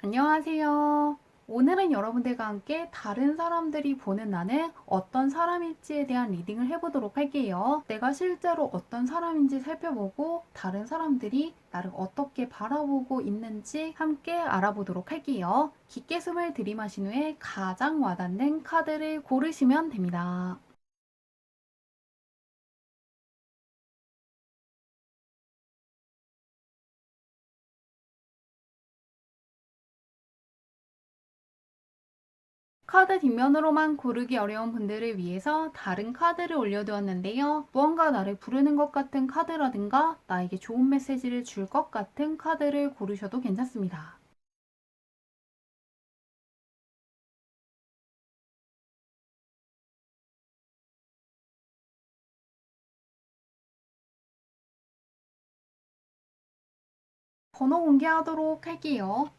안녕하세요. 오늘은 여러분들과 함께 다른 사람들이 보는 나는 어떤 사람일지에 대한 리딩을 해보도록 할게요. 내가 실제로 어떤 사람인지 살펴보고 다른 사람들이 나를 어떻게 바라보고 있는지 함께 알아보도록 할게요. 깊게 숨을 들이마신 후에 가장 와닿는 카드를 고르시면 됩니다. 카드 뒷면으로만 고르기 어려운 분들을 위해서 다른 카드를 올려두었는데요. 무언가 나를 부르는 것 같은 카드라든가 나에게 좋은 메시지를 줄 것 같은 카드를 고르셔도 괜찮습니다. 번호 공개하도록 할게요.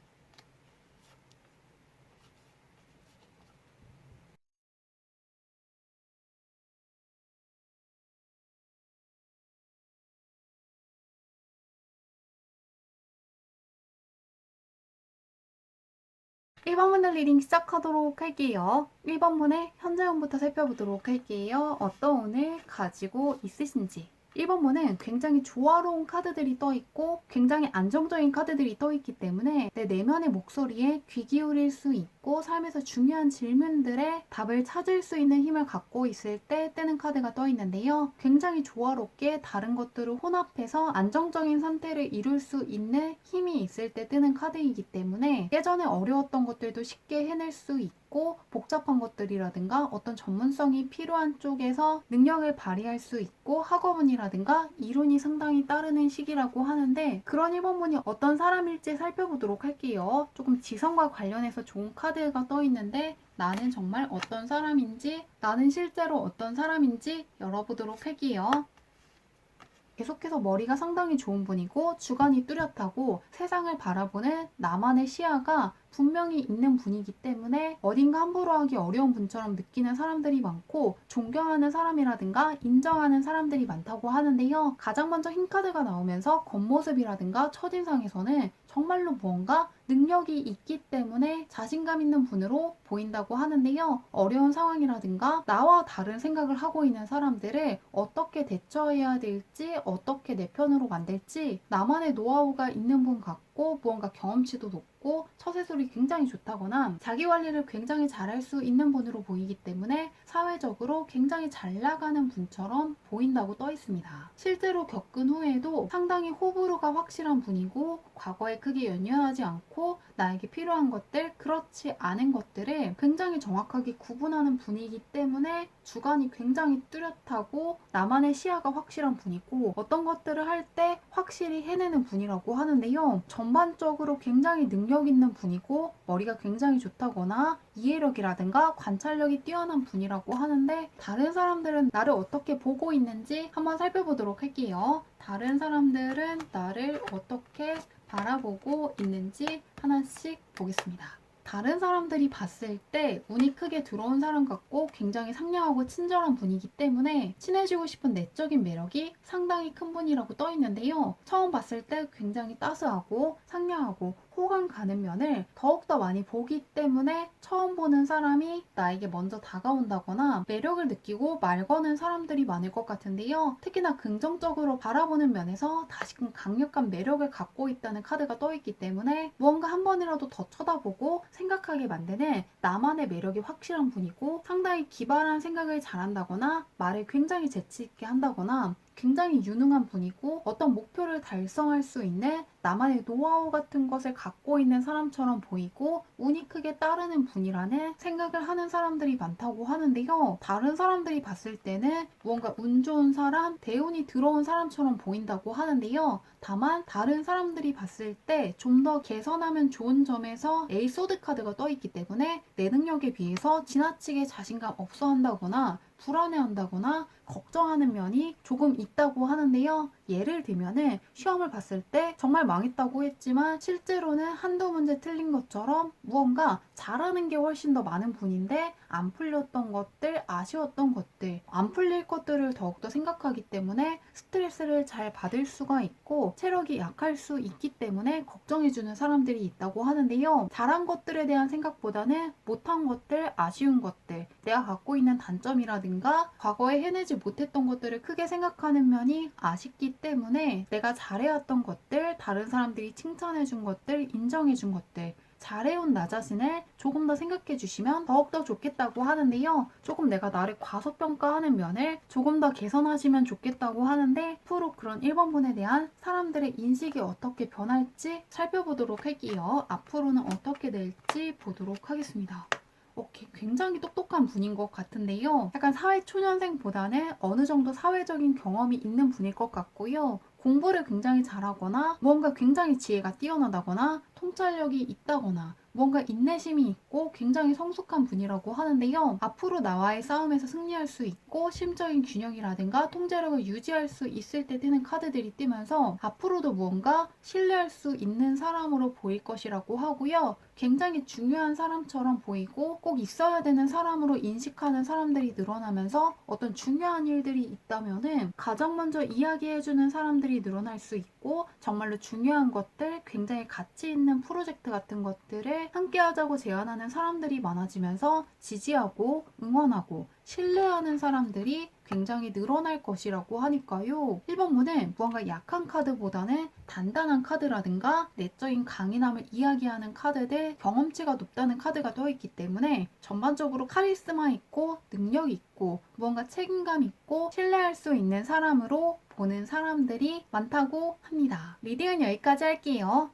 1번 분들 리딩 시작하도록 할게요. 1번 분의 현재운부터 살펴보도록 할게요. 어떤 운을 가지고 있으신지. 1번 분은 굉장히 조화로운 카드들이 떠있고 굉장히 안정적인 카드들이 떠있기 때문에 내 내면의 목소리에 귀 기울일 수 있고 삶에서 중요한 질문들에 답을 찾을 수 있는 힘을 갖고 있을 때 뜨는 카드가 떠있는데요. 굉장히 조화롭게 다른 것들을 혼합해서 안정적인 상태를 이룰 수 있는 힘이 있을 때 뜨는 카드이기 때문에 예전에 어려웠던 것들도 쉽게 해낼 수 있고 복잡한 것들이라든가 어떤 전문성이 필요한 쪽에서 능력을 발휘할 수 있고 학업운이라든가 이론이 상당히 따르는 시기라고 하는데 그런 1번분이 어떤 사람일지 살펴보도록 할게요. 조금 지성과 관련해서 좋은 카드가 떠 있는데 나는 정말 어떤 사람인지 나는 실제로 어떤 사람인지 열어보도록 할게요. 계속해서 머리가 상당히 좋은 분이고 주관이 뚜렷하고 세상을 바라보는 나만의 시야가 분명히 있는 분이기 때문에 어딘가 함부로 하기 어려운 분처럼 느끼는 사람들이 많고 존경하는 사람이라든가 인정하는 사람들이 많다고 하는데요. 가장 먼저 흰 카드가 나오면서 겉모습이라든가 첫인상에서는 정말로 무언가 능력이 있기 때문에 자신감 있는 분으로 보인다고 하는데요. 어려운 상황이라든가 나와 다른 생각을 하고 있는 사람들을 어떻게 대처해야 될지 어떻게 내 편으로 만들지 나만의 노하우가 있는 분 같고 무언가 경험치도 높고 처세술이 굉장히 좋다거나 자기 관리를 굉장히 잘할 수 있는 분으로 보이기 때문에 사회적으로 굉장히 잘 나가는 분처럼 보인다고 떠 있습니다. 실제로 겪은 후에도 상당히 호불호가 확실한 분이고 과거에 크게 연연하지 않고 나에게 필요한 것들, 그렇지 않은 것들을 굉장히 정확하게 구분하는 분이기 때문에 주관이 굉장히 뚜렷하고 나만의 시야가 확실한 분이고 어떤 것들을 할 때 확실히 해내는 분이라고 하는데요. 전반적으로 굉장히 능력 있는 분이고 머리가 굉장히 좋다거나 이해력이라든가 관찰력이 뛰어난 분이라고 하는데 다른 사람들은 나를 어떻게 보고 있는지 한번 살펴보도록 할게요. 다른 사람들은 나를 어떻게 바라보고 있는지 하나씩 보겠습니다. 다른 사람들이 봤을 때 운이 크게 들어온 사람 같고 굉장히 상냥하고 친절한 분이기 때문에 친해지고 싶은 내적인 매력이 상당히 큰 분이라고 떠 있는데요. 처음 봤을 때 굉장히 따스하고 상냥하고 호감 가는 면을 더욱더 많이 보기 때문에 처음 보는 사람이 나에게 먼저 다가온다거나 매력을 느끼고 말 거는 사람들이 많을 것 같은데요. 특히나 긍정적으로 바라보는 면에서 다시금 강력한 매력을 갖고 있다는 카드가 떠 있기 때문에 무언가 한 번이라도 더 쳐다보고 생각하게 만드는 나만의 매력이 확실한 분이고 상당히 기발한 생각을 잘한다거나 말을 굉장히 재치있게 한다거나 굉장히 유능한 분이고 어떤 목표를 달성할 수 있는 나만의 노하우 같은 것을 갖고 있는 사람처럼 보이고 운이 크게 따르는 분이라는 생각을 하는 사람들이 많다고 하는데요. 다른 사람들이 봤을 때는 무언가 운 좋은 사람, 대운이 들어온 사람처럼 보인다고 하는데요. 다만 다른 사람들이 봤을 때 좀 더 개선하면 좋은 점에서 에이소드 카드가 떠 있기 때문에 내 능력에 비해서 지나치게 자신감 없어 한다거나 불안해한다거나 걱정하는 면이 조금 있다고 하는데요. 예를 들면은 시험을 봤을 때 정말 망했다고 했지만 실제로는 한두 문제 틀린 것처럼 무언가 잘하는 게 훨씬 더 많은 분인데 안 풀렸던 것들, 아쉬웠던 것들, 안 풀릴 것들을 더욱더 생각하기 때문에 스트레스를 잘 받을 수가 있고 체력이 약할 수 있기 때문에 걱정해주는 사람들이 있다고 하는데요. 잘한 것들에 대한 생각보다는 못한 것들, 아쉬운 것들, 내가 갖고 있는 단점이라든가 과거에 해내지 못했던 것들을 크게 생각하는 면이 아쉽기 때문에 내가 잘해왔던 것들, 다른 사람들이 칭찬해준 것들, 인정해준 것들, 잘해온 나 자신을 조금 더 생각해 주시면 더욱더 좋겠다고 하는데요. 조금 내가 나를 과소평가하는 면을 조금 더 개선하시면 좋겠다고 하는데 앞으로 그런 1번분에 대한 사람들의 인식이 어떻게 변할지 살펴보도록 할게요. 앞으로는 어떻게 될지 보도록 하겠습니다. 굉장히 똑똑한 분인 것 같은데요. 약간 사회초년생보다는 어느 정도 사회적인 경험이 있는 분일 것 같고요. 공부를 굉장히 잘하거나 무언가 굉장히 지혜가 뛰어나다거나 통찰력이 있다거나 뭔가 인내심이 있고 굉장히 성숙한 분이라고 하는데요. 앞으로 나와의 싸움에서 승리할 수 있고 심적인 균형이라든가 통제력을 유지할 수 있을 때 뜨는 카드들이 뜨면서 앞으로도 무언가 신뢰할 수 있는 사람으로 보일 것이라고 하고요. 굉장히 중요한 사람처럼 보이고 꼭 있어야 되는 사람으로 인식하는 사람들이 늘어나면서 어떤 중요한 일들이 있다면은 가장 먼저 이야기해주는 사람들이 늘어날 수 있고 정말로 중요한 것들, 굉장히 가치 있는 프로젝트 같은 것들을 함께 하자고 제안하는 사람들이 많아지면서 지지하고 응원하고 신뢰하는 사람들이 굉장히 늘어날 것이라고 하니까요. 1번문은 무언가 약한 카드보다는 단단한 카드라든가 내적인 강인함을 이야기하는 카드들, 경험치가 높다는 카드가 떠있기 때문에 전반적으로 카리스마 있고 능력 있고 무언가 책임감 있고 신뢰할 수 있는 사람으로 보는 사람들이 많다고 합니다. 리딩은 여기까지 할게요.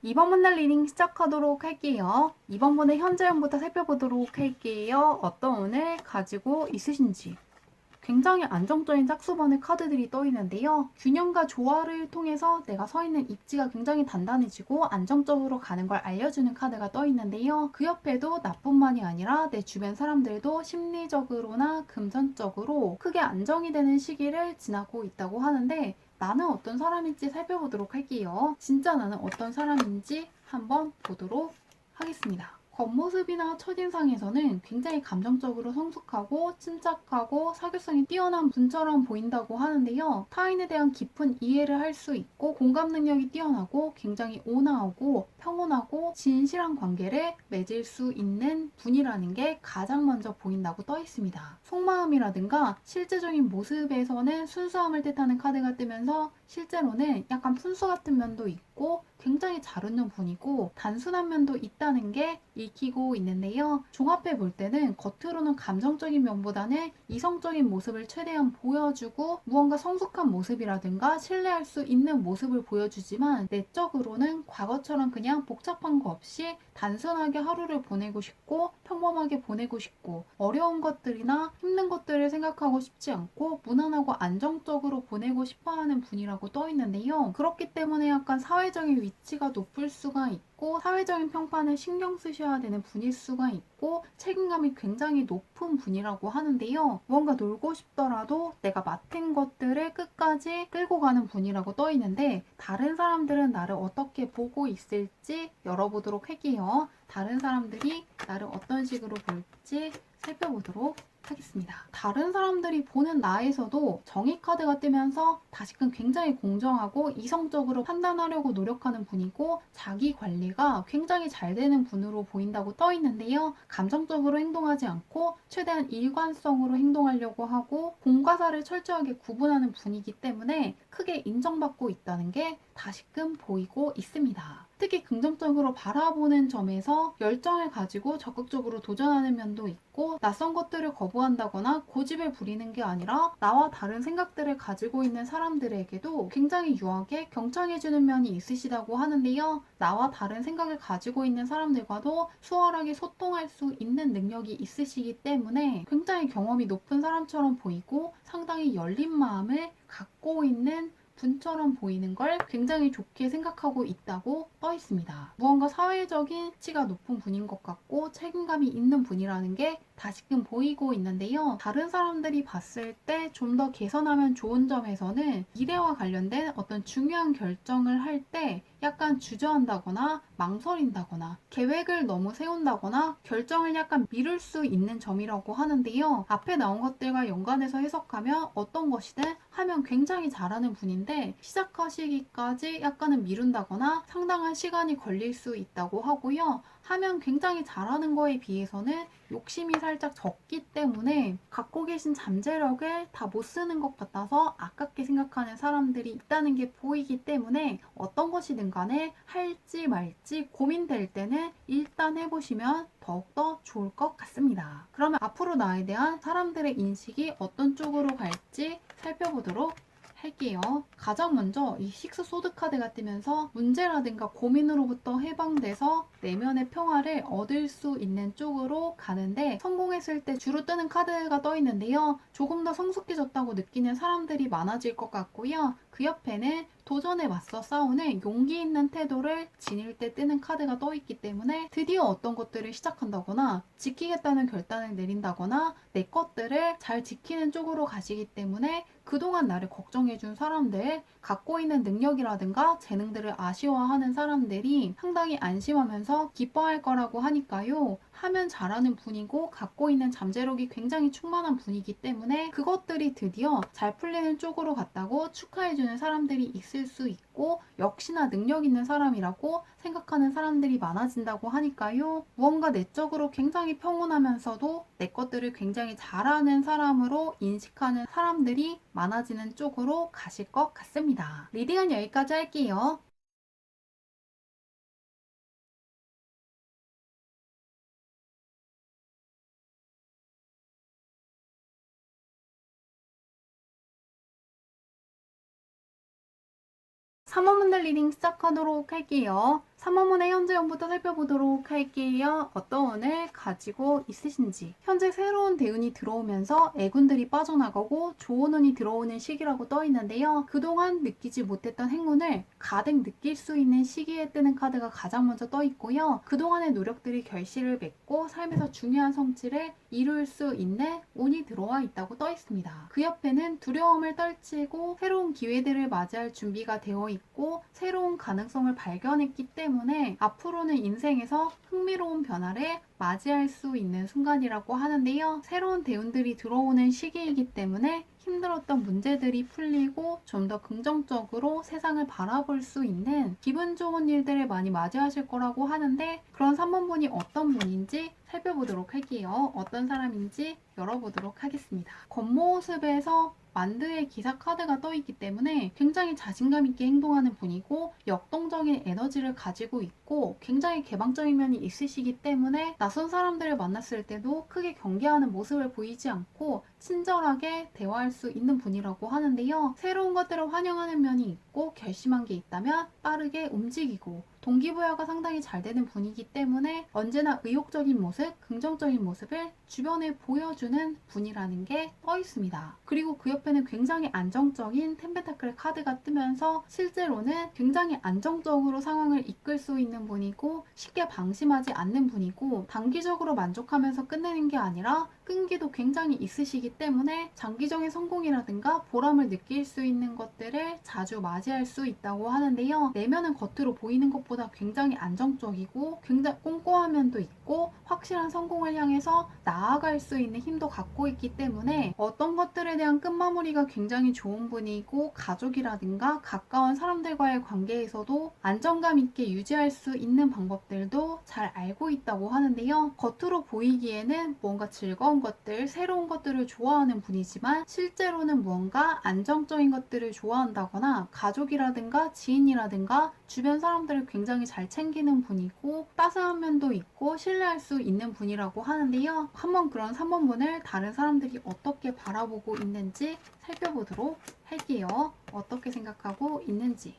이번 문날 리딩 시작하도록 할게요. 이번 분의 현재형부터 살펴보도록 할게요. 어떤 운을 가지고 있으신지. 굉장히 안정적인 짝수번의 카드들이 떠 있는데요. 균형과 조화를 통해서 내가 서 있는 입지가 굉장히 단단해지고 안정적으로 가는 걸 알려주는 카드가 떠 있는데요. 그 옆에도 나뿐만이 아니라 내 주변 사람들도 심리적으로나 금전적으로 크게 안정이 되는 시기를 지나고 있다고 하는데 나는 어떤 사람인지 살펴보도록 할게요. 진짜 나는 어떤 사람인지 한번 보도록 하겠습니다. 겉모습이나 첫인상에서는 굉장히 감정적으로 성숙하고 침착하고 사교성이 뛰어난 분처럼 보인다고 하는데요. 타인에 대한 깊은 이해를 할 수 있고 공감 능력이 뛰어나고 굉장히 온화하고 평온하고 진실한 관계를 맺을 수 있는 분이라는 게 가장 먼저 보인다고 떠 있습니다. 속마음이라든가 실제적인 모습에서는 순수함을 뜻하는 카드가 뜨면서 실제로는 약간 푼수 같은 면도 있고 굉장히 잘 웃는 분이고 단순한 면도 있다는 게 읽히고 있는데요. 종합해 볼 때는 겉으로는 감정적인 면보다는 이성적인 모습을 최대한 보여주고 무언가 성숙한 모습이라든가 신뢰할 수 있는 모습을 보여주지만 내적으로는 과거처럼 그냥 복잡한 거 없이 단순하게 하루를 보내고 싶고 평범하게 보내고 싶고 어려운 것들이나 힘든 것들을 생각하고 싶지 않고 무난하고 안정적으로 보내고 싶어하는 분이라고 떠 있는데요. 그렇기 때문에 약간 사회적인 위치가 높을 수가 있고 사회적인 평판을 신경 쓰셔야 되는 분일 수가 있고 책임감이 굉장히 높은 분이라고 하는데요. 무언가 놀고 싶더라도 내가 맡은 것들을 끝까지 끌고 가는 분이라고 떠 있는데 다른 사람들은 나를 어떻게 보고 있을지 열어보도록 할게요. 다른 사람들이 나를 어떤 식으로 볼지 살펴보도록 하겠습니다. 다른 사람들이 보는 나에서도 정의 카드가 뜨면서 다시금 굉장히 공정하고 이성적으로 판단하려고 노력하는 분이고 자기 관리가 굉장히 잘 되는 분으로 보인다고 떠 있는데요. 감정적으로 행동하지 않고 최대한 일관성으로 행동하려고 하고 공과 사를 철저하게 구분하는 분이기 때문에 크게 인정받고 있다는 게 다시금 보이고 있습니다. 특히 긍정적으로 바라보는 점에서 열정을 가지고 적극적으로 도전하는 면도 있고 낯선 것들을 거부한다거나 고집을 부리는 게 아니라 나와 다른 생각들을 가지고 있는 사람들에게도 굉장히 유하게 경청해주는 면이 있으시다고 하는데요. 나와 다른 생각을 가지고 있는 사람들과도 수월하게 소통할 수 있는 능력이 있으시기 때문에 굉장히 경험이 높은 사람처럼 보이고 상당히 열린 마음을 갖고 있는 분처럼 보이는 걸 굉장히 좋게 생각하고 있다고 떠 있습니다. 무언가 사회적인 가치가 높은 분인 것 같고 책임감이 있는 분이라는 게 다시금 보이고 있는데요. 다른 사람들이 봤을 때 좀 더 개선하면 좋은 점에서는 미래와 관련된 어떤 중요한 결정을 할 때 약간 주저한다거나 망설인다거나 계획을 너무 세운다거나 결정을 약간 미룰 수 있는 점이라고 하는데요. 앞에 나온 것들과 연관해서 해석하면 어떤 것이든 하면 굉장히 잘하는 분인데 시작하시기까지 약간은 미룬다거나 상당한 시간이 걸릴 수 있다고 하고요. 하면 굉장히 잘하는 거에 비해서는 욕심이 살짝 적기 때문에 갖고 계신 잠재력을 다 못 쓰는 것 같아서 아깝게 생각하는 사람들이 있다는 게 보이기 때문에 어떤 것이든 간에 할지 말지 고민될 때는 일단 해보시면 더욱더 좋을 것 같습니다. 그러면 앞으로 나에 대한 사람들의 인식이 어떤 쪽으로 갈지 살펴보도록 할게요. 가장 먼저 이 식스 소드 카드가 뜨면서 문제라든가 고민으로부터 해방돼서 내면의 평화를 얻을 수 있는 쪽으로 가는데 성공했을 때 주로 뜨는 카드가 떠 있는데요. 조금 더 성숙해졌다고 느끼는 사람들이 많아질 것 같고요. 그 옆에는 도전에 맞서 싸우는 용기 있는 태도를 지닐 때 뜨는 카드가 떠 있기 때문에 드디어 어떤 것들을 시작한다거나 지키겠다는 결단을 내린다거나 내 것들을 잘 지키는 쪽으로 가시기 때문에 그동안 나를 걱정해준 사람들, 갖고 있는 능력이라든가 재능들을 아쉬워하는 사람들이 상당히 안심하면서 기뻐할 거라고 하니까요. 하면 잘하는 분이고 갖고 있는 잠재력이 굉장히 충만한 분이기 때문에 그것들이 드디어 잘 풀리는 쪽으로 갔다고 축하해주는 사람들이 있을 수 있고 역시나 능력 있는 사람이라고 생각하는 사람들이 많아진다고 하니까요. 무언가 내적으로 굉장히 평온하면서도 내 것들을 굉장히 잘하는 사람으로 인식하는 사람들이 많아지는 쪽으로 가실 것 같습니다. 리딩은 여기까지 할게요. 삼원문들 리딩 시작하도록 할게요. 삼원문의 현재형부터 살펴보도록 할게요. 어떤 운을 가지고 있으신지. 현재 새로운 대운이 들어오면서 애군들이 빠져나가고 좋은 운이 들어오는 시기라고 떠 있는데요. 그동안 느끼지 못했던 행운을 가득 느낄 수 있는 시기에 뜨는 카드가 가장 먼저 떠 있고요. 그동안의 노력들이 결실을 맺고 삶에서 중요한 성취를 이룰 수 있는 운이 들어와 있다고 떠 있습니다. 그 옆에는 두려움을 떨치고 새로운 기회들을 맞이할 준비가 되어 있고 새로운 가능성을 발견했기 때문에 앞으로는 인생에서 흥미로운 변화를 맞이할 수 있는 순간이라고 하는데요. 새로운 대운들이 들어오는 시기이기 때문에 힘들었던 문제들이 풀리고 좀 더 긍정적으로 세상을 바라볼 수 있는 기분 좋은 일들을 많이 맞이하실 거라고 하는데 그런 3번 분이 어떤 분인지 살펴보도록 할게요. 어떤 사람인지 열어보도록 하겠습니다. 겉모습에서 만드의 기사 카드가 떠 있기 때문에 굉장히 자신감 있게 행동하는 분이고 역동적인 에너지를 가지고 있고 굉장히 개방적인 면이 있으시기 때문에 낯선 사람들을 만났을 때도 크게 경계하는 모습을 보이지 않고 친절하게 대화할 수 있는 분이라고 하는데요. 새로운 것들을 환영하는 면이 있고 결심한 게 있다면 빠르게 움직이고 동기부여가 상당히 잘 되는 분이기 때문에 언제나 의욕적인 모습, 긍정적인 모습을 주변에 보여주는 분이라는 게 떠 있습니다. 그리고 그 옆에는 굉장히 안정적인 템펜타클 카드가 뜨면서 실제로는 굉장히 안정적으로 상황을 이끌 수 있는 분이고 쉽게 방심하지 않는 분이고 단기적으로 만족하면서 끝내는 게 아니라 끈기도 굉장히 있으시기 때문에 장기적인 성공이라든가 보람을 느낄 수 있는 것들을 자주 맞이할 수 있다고 하는데요. 내면은 겉으로 보이는 것보다 굉장히 안정적이고 굉장히 꼼꼼한 면도 있고 확실한 성공을 향해서 나아갈 수 있는 힘도 갖고 있기 때문에 어떤 것들에 대한 끝마무리가 굉장히 좋은 분이고 가족이라든가 가까운 사람들과의 관계에서도 안정감 있게 유지할 수 있는 방법들도 잘 알고 있다고 하는데요. 겉으로 보이기에는 뭔가 즐거운 것들, 새로운 것들을 좋아하는 분이지만 실제로는 무언가 안정적인 것들을 좋아한다거나 가족이라든가 지인이라든가 주변 사람들을 굉장히 잘 챙기는 분이고 따스한 면도 있고 신뢰할 수 있는 분이라고 하는데요. 한번 그런 3번 분을 다른 사람들이 어떻게 바라보고 있는지 살펴보도록 할게요. 어떻게 생각하고 있는지.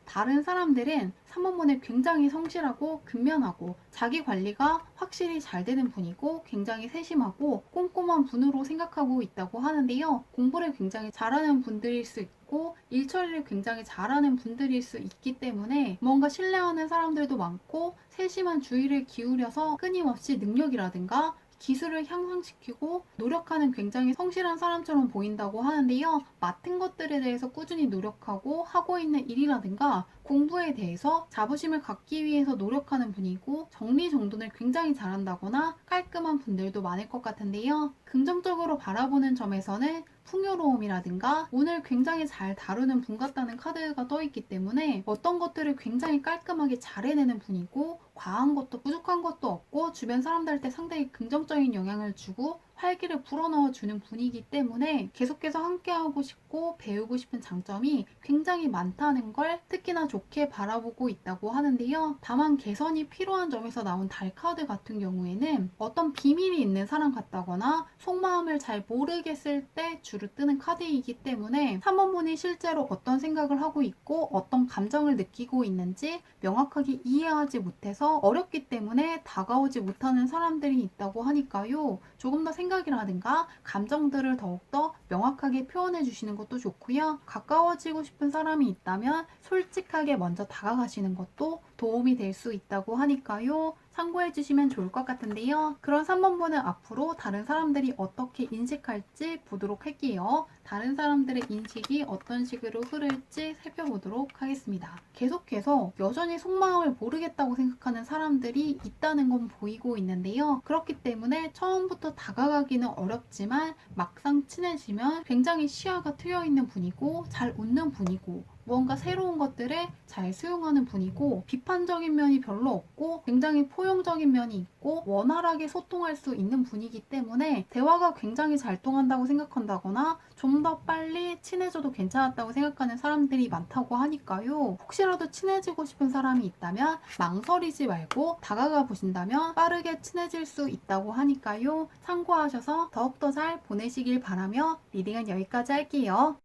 다른 사람들은 3번분에 굉장히 성실하고 근면하고 자기 관리가 확실히 잘 되는 분이고 굉장히 세심하고 꼼꼼한 분으로 생각하고 있다고 하는데요. 공부를 굉장히 잘하는 분들일 수 있고 있고 일 처리를 굉장히 잘하는 분들일 수 있기 때문에 뭔가 신뢰하는 사람들도 많고 세심한 주의를 기울여서 끊임없이 능력이라든가 기술을 향상시키고 노력하는 굉장히 성실한 사람처럼 보인다고 하는데요. 맡은 것들에 대해서 꾸준히 노력하고 하고 있는 일이라든가 공부에 대해서 자부심을 갖기 위해서 노력하는 분이고 정리정돈을 굉장히 잘한다거나 깔끔한 분들도 많을 것 같은데요. 긍정적으로 바라보는 점에서는 풍요로움이라든가 운을 굉장히 잘 다루는 분 같다는 카드가 떠있기 때문에 어떤 것들을 굉장히 깔끔하게 잘 해내는 분이고 과한 것도 부족한 것도 없고 주변 사람들한테 상당히 긍정적인 영향을 주고 활기를 불어넣어 주는 분이기 때문에 계속해서 함께하고 싶고 배우고 싶은 장점이 굉장히 많다는 걸 특히나 좋게 바라보고 있다고 하는데요. 다만 개선이 필요한 점에서 나온 달 카드 같은 경우에는 어떤 비밀이 있는 사람 같다거나 속마음을 잘 모르겠을 때 주로 뜨는 카드이기 때문에 3번 분이 실제로 어떤 생각을 하고 있고 어떤 감정을 느끼고 있는지 명확하게 이해하지 못해서 어렵기 때문에 다가오지 못하는 사람들이 있다고 하니까요. 조금 더 생각이라든가 감정들을 더욱더 명확하게 표현해 주시는 것도 좋고요. 가까워지고 싶은 사람이 있다면 솔직하게 먼저 다가가시는 것도 도움이 될 수 있다고 하니까요. 참고해 주시면 좋을 것 같은데요. 그런 3번 분은 앞으로 다른 사람들이 어떻게 인식할지 보도록 할게요. 다른 사람들의 인식이 어떤 식으로 흐를지 살펴보도록 하겠습니다. 계속해서 여전히 속마음을 모르겠다고 생각하는 사람들이 있다는 건 보이고 있는데요. 그렇기 때문에 처음부터 다가가기는 어렵지만 막상 친해지면 굉장히 시야가 트여있는 분이고 잘 웃는 분이고 무언가 새로운 것들을 잘 수용하는 분이고 비판적인 면이 별로 없고 굉장히 포용적인 면이 있고 원활하게 소통할 수 있는 분이기 때문에 대화가 굉장히 잘 통한다고 생각한다거나 좀 더 빨리 친해져도 괜찮았다고 생각하는 사람들이 많다고 하니까요. 혹시라도 친해지고 싶은 사람이 있다면 망설이지 말고 다가가 보신다면 빠르게 친해질 수 있다고 하니까요. 참고하셔서 더욱더 잘 보내시길 바라며 리딩은 여기까지 할게요.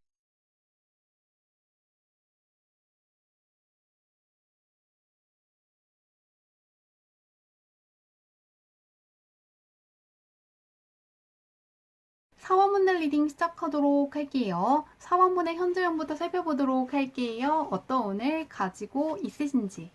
4번분들 리딩 시작하도록 할게요. 4번분의 현재형부터 살펴보도록 할게요. 어떤 운을 가지고 있으신지.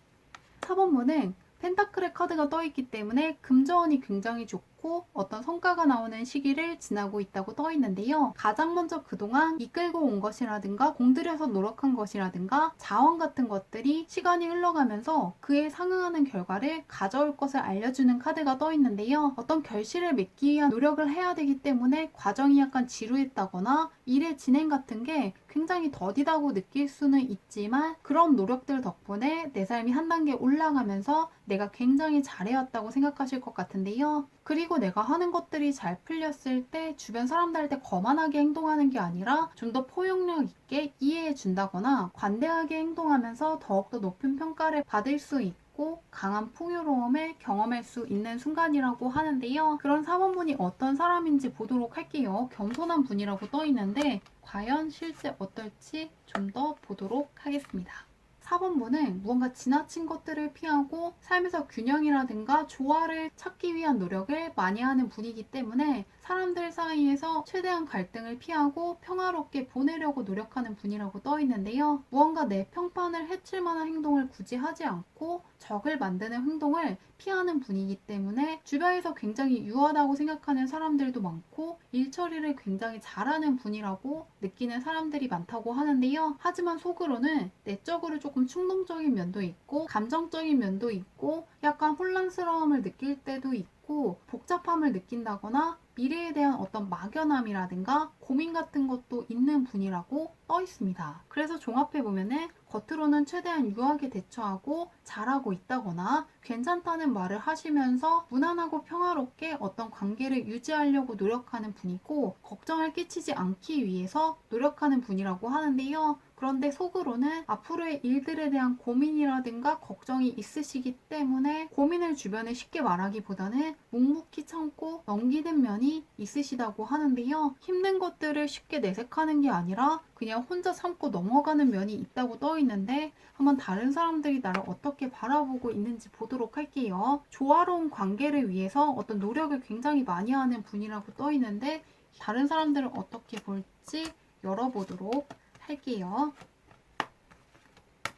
4번분은 펜타클의 카드가 떠있기 때문에 금전운이 굉장히 좋고 어떤 성과가 나오는 시기를 지나고 있다고 떠있는데요. 가장 먼저 그동안 이끌고 온 것이라든가 공들여서 노력한 것이라든가 자원 같은 것들이 시간이 흘러가면서 그에 상응하는 결과를 가져올 것을 알려주는 카드가 떠있는데요. 어떤 결실을 맺기 위한 노력을 해야 되기 때문에 과정이 약간 지루했다거나 일의 진행 같은 게 굉장히 더디다고 느낄 수는 있지만 그런 노력들 덕분에 내 삶이 한 단계 올라가면서 내가 굉장히 잘해왔다고 생각하실 것 같은데요. 그리고 내가 하는 것들이 잘 풀렸을 때 주변 사람들한테 거만하게 행동하는 게 아니라 좀 더 포용력 있게 이해해 준다거나 관대하게 행동하면서 더욱더 높은 평가를 받을 수 있고 강한 풍요로움을 경험할 수 있는 순간이라고 하는데요. 그런 4번분이 어떤 사람인지 보도록 할게요. 겸손한 분이라고 떠있는데 과연 실제 어떨지 좀 더 보도록 하겠습니다. 4번분은 무언가 지나친 것들을 피하고 삶에서 균형이라든가 조화를 찾기 위한 노력을 많이 하는 분이기 때문에 사람들 사이에서 최대한 갈등을 피하고 평화롭게 보내려고 노력하는 분이라고 떠있는데요. 무언가 내 평판을 해칠 만한 행동을 굳이 하지 않고 적을 만드는 행동을 피하는 분이기 때문에 주변에서 굉장히 유하다고 생각하는 사람들도 많고 일 처리를 굉장히 잘하는 분이라고 느끼는 사람들이 많다고 하는데요. 하지만 속으로는 내적으로 조금 충동적인 면도 있고 감정적인 면도 있고 약간 혼란스러움을 느낄 때도 있고 복잡함을 느낀다거나 미래에 대한 어떤 막연함이라든가 고민 같은 것도 있는 분이라고 떠 있습니다. 그래서 종합해보면은 겉으로는 최대한 유하게 대처하고 잘하고 있다거나 괜찮다는 말을 하시면서 무난하고 평화롭게 어떤 관계를 유지하려고 노력하는 분이고 걱정을 끼치지 않기 위해서 노력하는 분이라고 하는데요. 그런데 속으로는 앞으로의 일들에 대한 고민이라든가 걱정이 있으시기 때문에 고민을 주변에 쉽게 말하기보다는 묵묵히 참고 넘기는 면이 있으시다고 하는데요. 힘든 것들을 쉽게 내색하는 게 아니라 그냥 혼자 참고 넘어가는 면이 있다고 떠 있는데 한번 다른 사람들이 나를 어떻게 바라보고 있는지 보도록 할게요. 조화로운 관계를 위해서 어떤 노력을 굉장히 많이 하는 분이라고 떠 있는데 다른 사람들은 어떻게 볼지 열어보도록 할게요.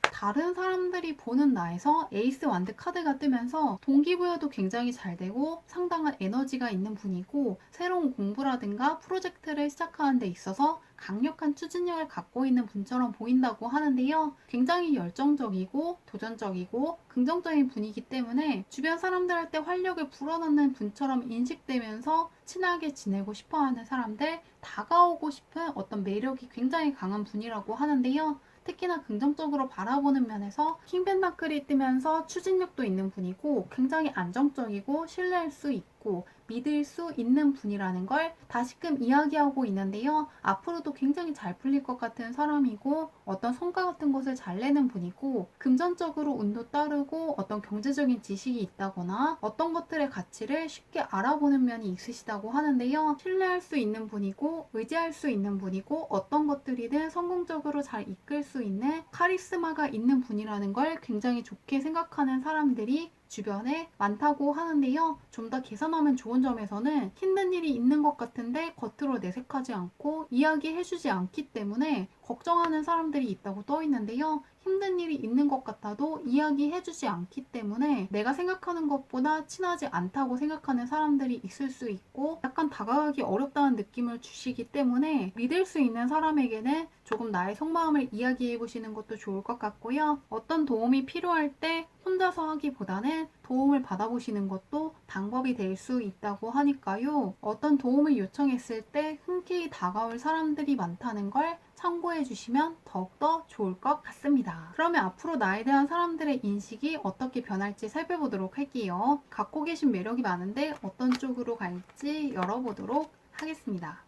다른 사람들이 보는 나에서 에이스 완드 카드가 뜨면서 동기부여도 굉장히 잘 되고 상당한 에너지가 있는 분이고, 새로운 공부라든가 프로젝트를 시작하는 데 있어서 강력한 추진력을 갖고 있는 분처럼 보인다고 하는데요. 굉장히 열정적이고 도전적이고 긍정적인 분이기 때문에 주변 사람들한테 활력을 불어넣는 분처럼 인식되면서 친하게 지내고 싶어하는 사람들, 다가오고 싶은 어떤 매력이 굉장히 강한 분이라고 하는데요. 특히나 긍정적으로 바라보는 면에서 킹펜타클이 뜨면서 추진력도 있는 분이고, 굉장히 안정적이고 신뢰할 수 있고 믿을 수 있는 분이라는 걸 다시금 이야기하고 있는데요. 앞으로도 굉장히 잘 풀릴 것 같은 사람이고, 어떤 성과 같은 것을 잘 내는 분이고, 금전적으로 운도 따르고 어떤 경제적인 지식이 있다거나 어떤 것들의 가치를 쉽게 알아보는 면이 있으시다고 하는데요. 신뢰할 수 있는 분이고 의지할 수 있는 분이고, 어떤 것들이든 성공적으로 잘 이끌 수 있는 카리스마가 있는 분이라는 걸 굉장히 좋게 생각하는 사람들이 주변에 많다고 하는데요. 좀 더 개선하면 좋은 점에서는 힘든 일이 있는 것 같은데 겉으로 내색하지 않고 이야기해주지 않기 때문에 걱정하는 사람들이 있다고 떠 있는데요. 힘든 일이 있는 것 같아도 이야기해주지 않기 때문에 내가 생각하는 것보다 친하지 않다고 생각하는 사람들이 있을 수 있고, 약간 다가가기 어렵다는 느낌을 주시기 때문에 믿을 수 있는 사람에게는 조금 나의 속마음을 이야기해 보시는 것도 좋을 것 같고요. 어떤 도움이 필요할 때 혼자서 하기보다는 도움을 받아보시는 것도 방법이 될 수 있다고 하니까요. 어떤 도움을 요청했을 때 흔쾌히 다가올 사람들이 많다는 걸 참고해 주시면 더욱더 좋을 것 같습니다. 그러면 앞으로 나에 대한 사람들의 인식이 어떻게 변할지 살펴보도록 할게요. 갖고 계신 매력이 많은데 어떤 쪽으로 갈지 열어보도록 하겠습니다.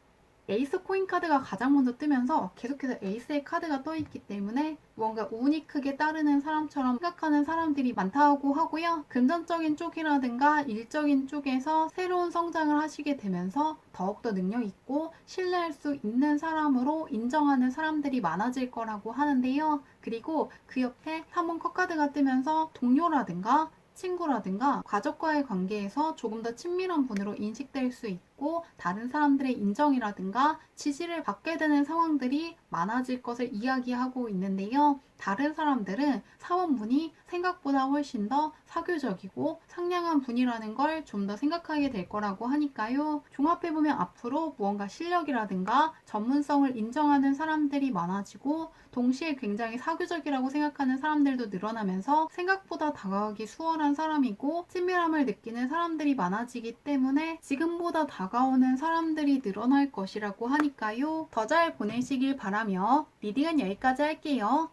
에이스 코인 카드가 가장 먼저 뜨면서 계속해서 에이스의 카드가 떠 있기 때문에 뭔가 운이 크게 따르는 사람처럼 생각하는 사람들이 많다고 하고요. 금전적인 쪽이라든가 일적인 쪽에서 새로운 성장을 하시게 되면서 더욱더 능력 있고 신뢰할 수 있는 사람으로 인정하는 사람들이 많아질 거라고 하는데요. 그리고 그 옆에 3번 컷 카드가 뜨면서 동료라든가 친구라든가 가족과의 관계에서 조금 더 친밀한 분으로 인식될 수 있고, 다른 사람들의 인정이라든가 지지를 받게 되는 상황들이 많아질 것을 이야기하고 있는데요. 다른 사람들은 사원분이 생각보다 훨씬 더 사교적이고 상냥한 분이라는 걸 좀 더 생각하게 될 거라고 하니까요. 종합해보면 앞으로 무언가 실력이라든가 전문성을 인정하는 사람들이 많아지고, 동시에 굉장히 사교적이라고 생각하는 사람들도 늘어나면서 생각보다 다가가기 수월한 사람이고 친밀함을 느끼는 사람들이 많아지기 때문에 지금보다 다가오는 사람들이 늘어날 것이라고 하니까요. 더 잘 보내시길 바라며 리딩은 여기까지 할게요.